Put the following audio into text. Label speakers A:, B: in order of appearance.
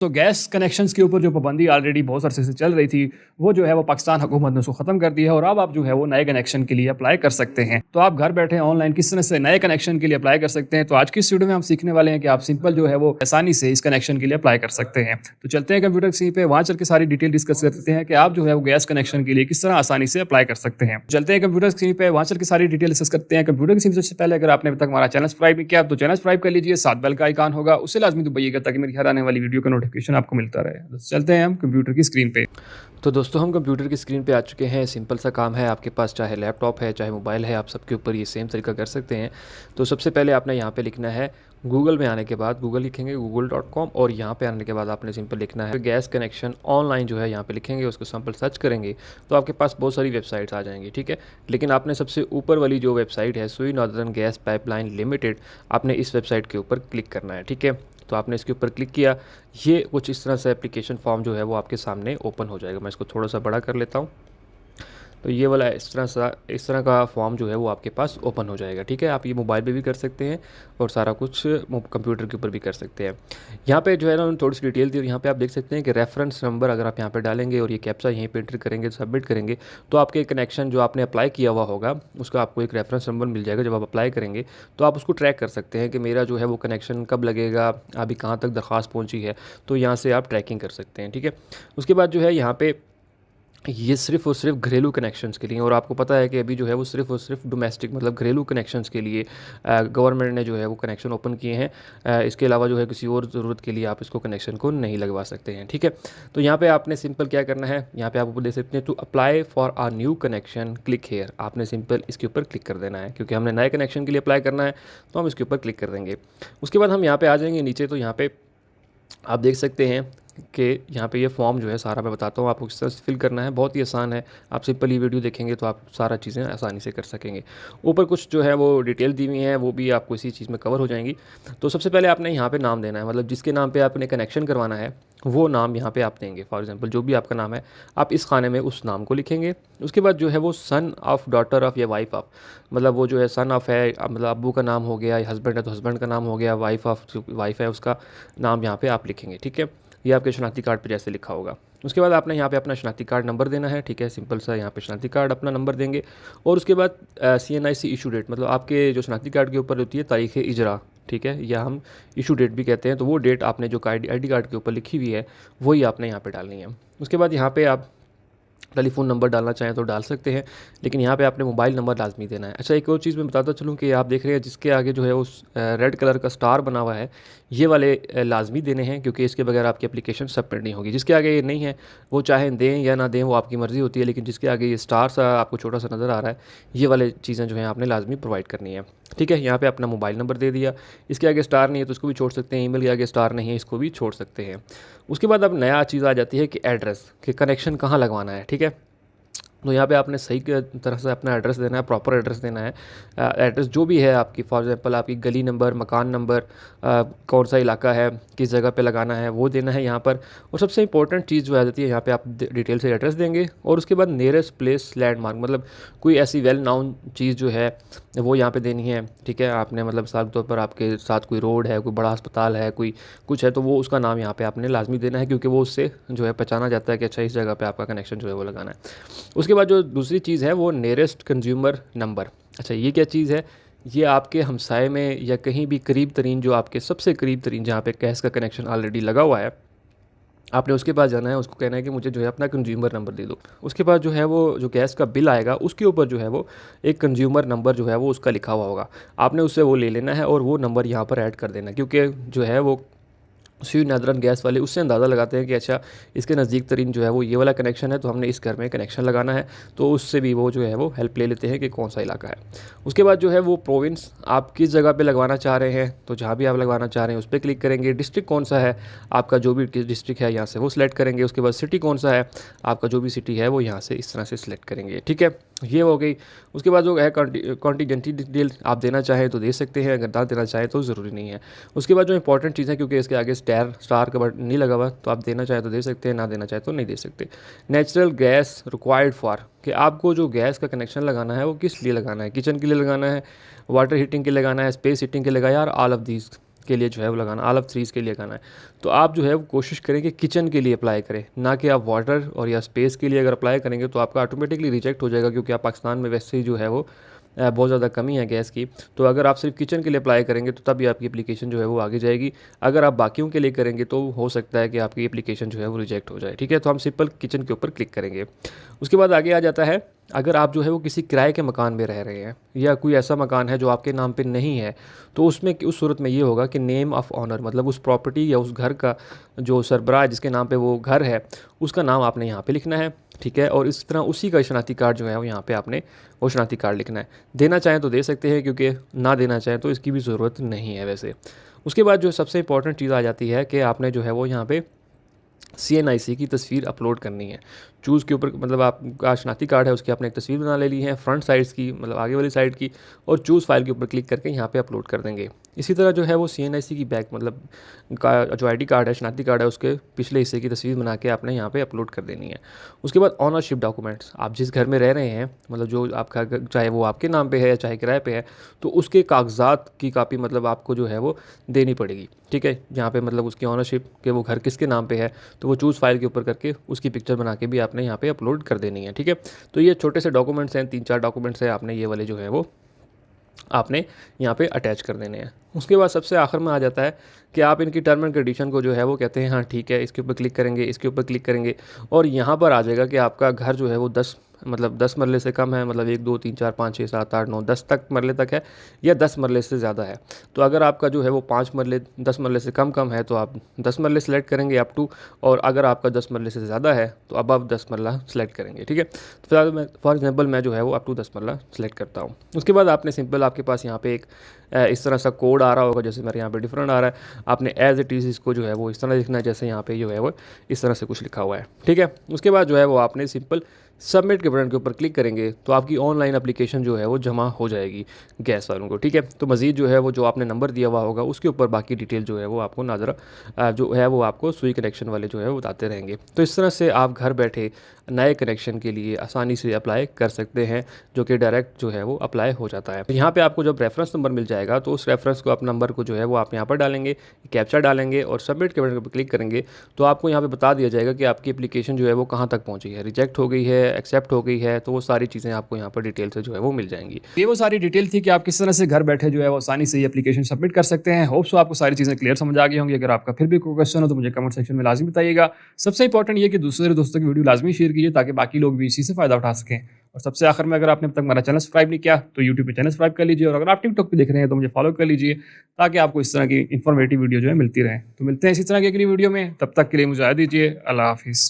A: तो gas connections के ऊपर जो पाबंदी ऑलरेडी बहुत अरसे से चल रही थी, वो जो है वो पाकिस्तान हुकूमत ने उसको ख़त्म कर दिया है और अब आप जो है वो नए कनेक्शन के लिए अप्लाई कर सकते हैं। तो आप घर बैठे ऑनलाइन किस तरह से नए कनेक्शन के लिए अप्लाई कर सकते हैं। तो आज की इस वीडियो में हम सीखने वाले हैं कि आप सिंपल जो है वो आसानी से इस कनेक्शन के लिए अप्लाई कर सकते हैं। तो चलते हैं कंप्यूटर स्क्रीन पे, वहाँ चल के सारी डिटेल डिस्कस करते हैं कि आप जो है वो गैस कनेक्शन के लिए किस तरह आसानी से अप्लाई कर सकते हैं। चलते हैं कंप्यूटर स्क्रीन पे, वहाँ चल के सारी डिटेल डिस्कस करते हैं। कंप्यूटर स्क्रीन सबसे पहले अगर आपने अभी तक हमारा चैनल सब्सक्राइब नहीं किया तो चैनल सब्सक्राइब कर लीजिए, साथ बेल का आइकन होगा उसे लाजमी दबाइएगा ताकि मेरी हर आने वाली वीडियो का नोटिफिकेशन आपको मिलता रहे। चलते हैं हम कंप्यूटर की स्क्रीन पे।
B: तो दोस्तों हम कंप्यूटर की स्क्रीन पे आ चुके हैं। सिंपल सा काम है, आपके पास चाहे लैपटॉप है चाहे मोबाइल है, आप सबके ऊपर ये सेम तरीका कर सकते हैं। तो सबसे पहले आपने यहाँ पे लिखना है, गूगल में आने के बाद गूगल लिखेंगे google.com, और यहाँ पे आने के बाद आपने सिंपल लिखना है गैस कनेक्शन ऑनलाइन जो है यहाँ पे लिखेंगे, उसको सिंपल सर्च करेंगे तो आपके पास बहुत सारी वेबसाइट्स आ जाएंगी। ठीक है, लेकिन आपने सबसे ऊपर वाली जो वेबसाइट है सुई नॉर्दर्न गैस पाइपलाइन लिमिटेड, आपने इस वेबसाइट के ऊपर क्लिक करना है। ठीक है, तो आपने इसके ऊपर क्लिक किया, ये कुछ इस तरह से एप्लीकेशन फॉर्म जो है वो आपके सामने ओपन हो जाएगा। मैं इसको थोड़ा सा बड़ा कर लेता हूँ। तो ये वाला इस तरह का फॉर्म जो है वो आपके पास ओपन हो जाएगा। ठीक है, आप ये मोबाइल पे भी कर सकते हैं और सारा कुछ कंप्यूटर के ऊपर भी कर सकते हैं। यहाँ पे जो है ना उन्होंने थोड़ी सी डिटेल दी और यहाँ पे आप देख सकते हैं कि रेफरेंस नंबर अगर आप यहाँ पे डालेंगे और ये कैप्चा यहीं पे एंटर करेंगे, सबमिट करेंगे, तो आपके कनेक्शन जो आपने अप्लाई किया हुआ होगा उसका आपको एक रेफरेंस नंबर मिल जाएगा। जब आप अप्लाई करेंगे तो आप उसको ट्रैक कर सकते हैं कि मेरा जो है वो कनेक्शन कब लगेगा, अभी कहाँ तक दरख्वास्त पहुँची है, तो यहाँ से आप ट्रैकिंग कर सकते हैं। ठीक है, उसके बाद जो है यहाँ पे ये सिर्फ़ और सिर्फ घरेलू कनेक्शंस के लिए, और आपको पता है कि अभी जो है वो सिर्फ़ और सिर्फ डोमेस्टिक मतलब घरेलू कनेक्शंस के लिए गवर्नमेंट ने जो है वो कनेक्शन ओपन किए हैं। इसके अलावा जो है किसी और ज़रूरत के लिए आप इसको कनेक्शन को नहीं लगवा सकते हैं। ठीक है, तो यहाँ पे आपने सिंपल क्या करना है, यहाँ पे आप ऊपर देख सकते हैं to apply for a new connection click here, आपने सिंपल इसके ऊपर क्लिक कर देना है क्योंकि हमने नए कनेक्शन के लिए अप्लाई करना है, तो हम इसके ऊपर क्लिक कर देंगे। उसके बाद हम यहाँ पे आ जाएंगे नीचे, तो यहाँ पे आप देख सकते हैं कि यहाँ पे ये फॉर्म जो है सारा मैं बताता हूँ आपको किस तरह से फिल करना है। बहुत ही आसान है, आप सिंपल ये वीडियो देखेंगे तो आप सारा चीज़ें आसानी से कर सकेंगे। ऊपर कुछ जो है वो डिटेल दी हुई हैं, वो भी आपको इसी चीज़ में कवर हो जाएंगी। तो सबसे पहले आपने यहाँ पे नाम देना है, मतलब जिसके नाम पे आपने कनेक्शन करवाना है वो नाम यहाँ पे आप देंगे। फॉर एग्जांपल जो भी आपका नाम है आप इस खाने में उस नाम को लिखेंगे। उसके बाद जो है वो सन ऑफ, डॉटर ऑफ या वाइफ ऑफ, मतलब वो जो है सन ऑफ है मतलब अब्बू का नाम हो गया, हस्बैंड है तो हस्बैंड का नाम हो गया, वाइफ ऑफ जो वाइफ है उसका नाम यहाँ पे आप लिखेंगे। ठीक है, ये आपके शनाख्ती कार्ड पे जैसे लिखा होगा। उसके बाद आपने यहाँ पे अपना शनाख्ती कार्ड नंबर देना है। ठीक है, सिंपल सा यहाँ पे शनाख्ती कार्ड अपना नंबर देंगे, और उसके बाद CNIC इशू डेट, मतलब आपके जो शनाख्ती कार्ड के ऊपर होती है तारीख़ इजरा, ठीक है, या हम इशू डेट भी कहते हैं, तो वो डेट आपने जो ID कार्ड के ऊपर लिखी हुई है वही आपने यहाँ पे डालनी है। उसके बाद यहाँ पे आप टेलीफ़ोन नंबर डालना चाहें तो डाल सकते हैं, लेकिन यहाँ पे आपने मोबाइल नंबर लाजमी देना है। अच्छा, एक और चीज़ मैं बताता चलूँ कि आप देख रहे हैं जिसके आगे जो है उस रेड कलर का स्टार बना हुआ है, ये वाले लाजमी देने हैं क्योंकि इसके बगैर आपकी एप्लीकेशन सबमिट नहीं होगी। जिसके आगे ये नहीं है वो चाहे दें या ना दें वो आपकी मर्ज़ी होती है, लेकिन जिसके आगे ये स्टार सा आपको छोटा सा नज़र आ रहा है, ये वाले चीज़ें जो हैं आपने लाजमी प्रोवाइड करनी है। ठीक है, यहाँ पे अपना मोबाइल नंबर दे दिया, इसके आगे स्टार नहीं है तो इसको भी छोड़ सकते हैं, ईमेल के आगे स्टार नहीं है इसको भी छोड़ सकते हैं। उसके बाद अब नया चीज़ आ जाती है कि एड्रेस, कि कनेक्शन कहाँ लगवाना है। ठीक है, तो यहाँ पे आपने सही तरह से अपना एड्रेस देना है, प्रॉपर एड्रेस देना है। एड्रेस जो भी है आपकी, फॉर एग्जांपल आपकी गली नंबर, मकान नंबर, कौन सा इलाका है, किस जगह पे लगाना है वो देना है यहाँ पर। और सबसे इंपॉर्टेंट चीज़ जो आ जाती है यहाँ पे आप डिटेल से एड्रेस देंगे, और उसके बाद नियरेस्ट प्लेस लैंडमार्क, मतलब कोई ऐसी वेल नाउन चीज़ जो है वो यहाँ पे देनी है। ठीक है, आपने मतलब मिसाल के तौर पर आपके साथ कोई रोड है, कोई बड़ा अस्पताल है, कोई कुछ है, तो वो उसका नाम यहाँ पे आपने लाजमी देना है क्योंकि वो उससे जो है पहचाना जाता है कि अच्छा इस जगह पे आपका कनेक्शन जो है वो लगाना है। उसके बाद जो दूसरी चीज़ है वो नियरेस्ट कंज्यूमर नंबर। अच्छा, ये क्या चीज़ है, ये आपके हमसाए में या कहीं भी करीब तरीन, जो आपके सबसे करीब तरीन जहाँ पे गैस का कनेक्शन ऑलरेडी लगा हुआ है, आपने उसके पास जाना है, उसको कहना है कि मुझे जो है अपना कंज्यूमर नंबर दे दो। उसके बाद जो है वो जो गैस का बिल आएगा उसके ऊपर जो है वो एक कंज्यूमर नंबर जो है वो उसका लिखा हुआ होगा, आपने उससे वो ले लेना है और वो नंबर यहाँ पर ऐड कर देना, क्योंकि जो है वो सुई नादरन गैस वाले उससे अंदाज़ा लगाते हैं कि अच्छा इसके नज़दीक तरीन जो है वो ये वाला कनेक्शन है, तो हमने इस घर में कनेक्शन लगाना है, तो उससे भी वो जो है वो हेल्प ले लेते हैं कि कौन सा इलाका है। उसके बाद जो है वो प्रोविंस, आप किस जगह पे लगवाना चाह रहे हैं, तो जहाँ भी आप लगवाना चाह रहे हैं उस पर क्लिक करेंगे। डिस्ट्रिक्ट कौन सा है आपका, जो भी डिस्ट्रिक्ट है यहाँ से वो सिलेक्ट करेंगे। उसके बाद सिटी कौन सा है आपका, जो भी सिटी है वो यहाँ से इस तरह से सिलेक्ट करेंगे। ठीक है, ये हो गई। उसके बाद जो है कॉन्टीजेंटी डिटेल आप देना चाहें तो दे सकते हैं, अगर ना देना चाहें तो ज़रूरी नहीं है। उसके बाद जो इंपॉर्टेंट चीज़ है, क्योंकि इसके आगे स्टार का बटन नहीं लगा हुआ, तो आप देना चाहें तो दे सकते हैं, ना देना चाहें तो नहीं दे सकते। नेचुरल गैस रिक्वायर्ड फॉर, कि आपको जो गैस का कनेक्शन लगाना है वो किस लिए लगाना है, किचन के लिए लगाना है, वाटर हीटिंग के लिए लगाना है, स्पेस हीटिंग के लिए लगाया, और ऑल ऑफ दीज के लिए जो है वो लगाना, ऑलिव ट्रीज़ के लिए लगाना है। तो आप जो है वो कोशिश करें कि किचन के लिए अप्लाई करें, ना कि आप वाटर और या स्पेस के लिए अगर अप्लाई करेंगे तो आपका ऑटोमेटिकली रिजेक्ट हो जाएगा, क्योंकि आप पाकिस्तान में वैसे ही जो है वो बहुत ज़्यादा कमी है गैस की। तो अगर आप सिर्फ किचन के लिए अप्लाई करेंगे तो तभी आपकी एप्लीकेशन जो है वो आगे जाएगी। अगर आप बाकियों के लिए करेंगे तो हो सकता है कि आपकी एप्लीकेशन जो है वो रिजेक्ट हो जाए। ठीक है, तो हम सिंपल किचन के ऊपर क्लिक करेंगे। उसके बाद आगे आ जाता है, अगर आप जो है वो किसी किराए के मकान में रह रहे हैं या कोई ऐसा मकान है जो आपके नाम पे नहीं है, तो उसमें उस सूरत में ये होगा कि नेम ऑफ़ ऑनर, मतलब उस प्रॉपर्टी या उस घर का जो सरबराह जिसके नाम पे वो घर है, उसका नाम आपने यहाँ पे लिखना है। ठीक है, और इस तरह उसी का शनाख्ती कार्ड जो है वो यहाँ पे आपने वो शनाख्ती कार्ड लिखना है। देना चाहें तो दे सकते हैं, क्योंकि ना देना चाहें तो इसकी भी ज़रूरत नहीं है वैसे। उसके बाद जो सबसे इंपॉर्टेंट चीज़ आ जाती है कि आपने जो है वो यहाँ पे CNIC की तस्वीर अपलोड करनी है। चूज़ के ऊपर, मतलब आपका शनाख्ती कार्ड है उसकी आपने एक तस्वीर बना ले ली है, फ्रंट साइड्स की, मतलब आगे वाली साइड की, और चूज़ फाइल के ऊपर क्लिक करके यहाँ पे अपलोड कर देंगे। इसी तरह जो है वो CNIC की बैक, मतलब का जो ID कार्ड है, शनाख्ती कार्ड है, उसके पिछले हिस्से की तस्वीर बना के आपने यहाँ पे अपलोड कर देनी है। उसके बाद ऑनरशिप डॉक्यूमेंट्स, आप जिस घर में रह रहे हैं, मतलब जो आपका घर, चाहे वो आपके नाम पे है या चाहे किराए पे है, तो उसके कागजात की कापी मतलब आपको जो है वो देनी पड़ेगी। ठीक है, जहाँ पे मतलब उसकी ऑनरशिप के वो घर किसके नाम पे है, तो वो चूज़ फाइल के ऊपर करके उसकी पिक्चर बना के भी आपने यहाँ पे अपलोड कर देनी है। ठीक है, तो ये छोटे से डॉक्यूमेंट्स हैं, 3-4 डॉक्यूमेंट्स हैं, आपने ये वाले जो है वो आपने यहाँ पे अटैच कर देने हैं। उसके बाद सबसे आखिर में आ जाता है कि आप इनकी टर्म एंड कंडीशन को जो है वो कहते हैं हाँ ठीक है, इसके ऊपर क्लिक करेंगे, इसके ऊपर क्लिक करेंगे, और यहाँ पर आ जाएगा कि आपका घर जो है वो 10 मरले से कम है, मतलब 1 2 3 4 5 6 7 8 9 10 तक मरले तक है, या 10 मरले से ज़्यादा है। तो अगर आपका जो है वो 5 मरले 10 मरले से कम है तो आप 10 मरले सेलेक्ट करेंगे अप टू, और अगर आपका 10 मरले से ज़्यादा है तो अब 10 मरला सेलेक्ट करेंगे। ठीक है, तो फिलहाल मैं फॉर एग्जांपल मैं जो है वो अप टू 10 मरला सेलेक्ट करता हूँ। उसके बाद आपने सिंपल, आपके पास यहाँ पे एक इस तरह सा कोड आ रहा होगा, जैसे मेरे यहाँ पे डिफरेंट आ रहा है, आपने एज इट इज़ इसको जो है वो इस तरह लिखना है, जैसे यहाँ पे जो है वो इस तरह से कुछ लिखा हुआ है। ठीक है, उसके बाद जो है वो आपने सिंपल सबमिट के बटन के ऊपर क्लिक करेंगे तो आपकी ऑनलाइन एप्लीकेशन जो है वो जमा हो जाएगी गैस वालों को। ठीक है, तो मज़ीद जो है वो जो आपने नंबर दिया हुआ होगा उसके ऊपर बाकी डिटेल जो है वो आपको नाजरा जो है वो आपको सुई कनेक्शन वाले जो है वो बताते रहेंगे। तो इस तरह से आप घर बैठे नए कनेक्शन के लिए आसानी से अप्लाई कर सकते हैं, जो कि डायरेक्ट जो है वो अप्लाई हो जाता है। यहाँ पे आपको जब रेफरेंस नंबर मिल जाएगा तो उस रेफरेंस को, अपना नंबर को जो है वो आप यहाँ पर डालेंगे, कैप्चा डालेंगे और सबमिट के बटन पर क्लिक करेंगे तो आपको यहाँ पे बता दिया जाएगा कि आपकी एप्लीकेशन जो है वो कहाँ तक पहुँची है, रिजेक्ट हो गई है, एक्सेप्ट हो गई है। तो वो सारी चीज़ें आपको यहाँ पर डिटेल से जो है वो मिल जाएंगी।
A: ये वो सारी डिटेल थी कि आप किस तरह से घर बैठे जो है वो आसानी से ये एप्लीकेशन सबमिट कर सकते हैं। होप सो आपको सारी चीज़ें क्लियर समझ आ गई होंगी। अगर आपका फिर भी कोई क्वेश्चन हो तो मुझे कमेंट सेक्शन में लाजमी बताइएगा। सबसे इंपॉर्टेंट ये कि दूसरे दोस्तों की वीडियो लाजमी शेयर कीजिए ताकि बाकी लोग भी इसी से फ़ायदा उठा सकें। और सबसे आखिर में, अगर आपने अब तक हमारा चैनल सब्सक्राइब नहीं किया तो यूट्यूब पे चैनल सब्सक्राइब कर लीजिए, और अगर आप टिकटॉक पे देख रहे हैं तो मुझे फॉलो कर लीजिए ताकि आपको इस तरह की इन्फॉर्मेटिव वीडियो जो है मिलती रहे। तो मिलते हैं इसी तरह की अगली वीडियो में, तब तक के लिए मुझे आज़ादी दीजिए। अल्लाह हाफिज़।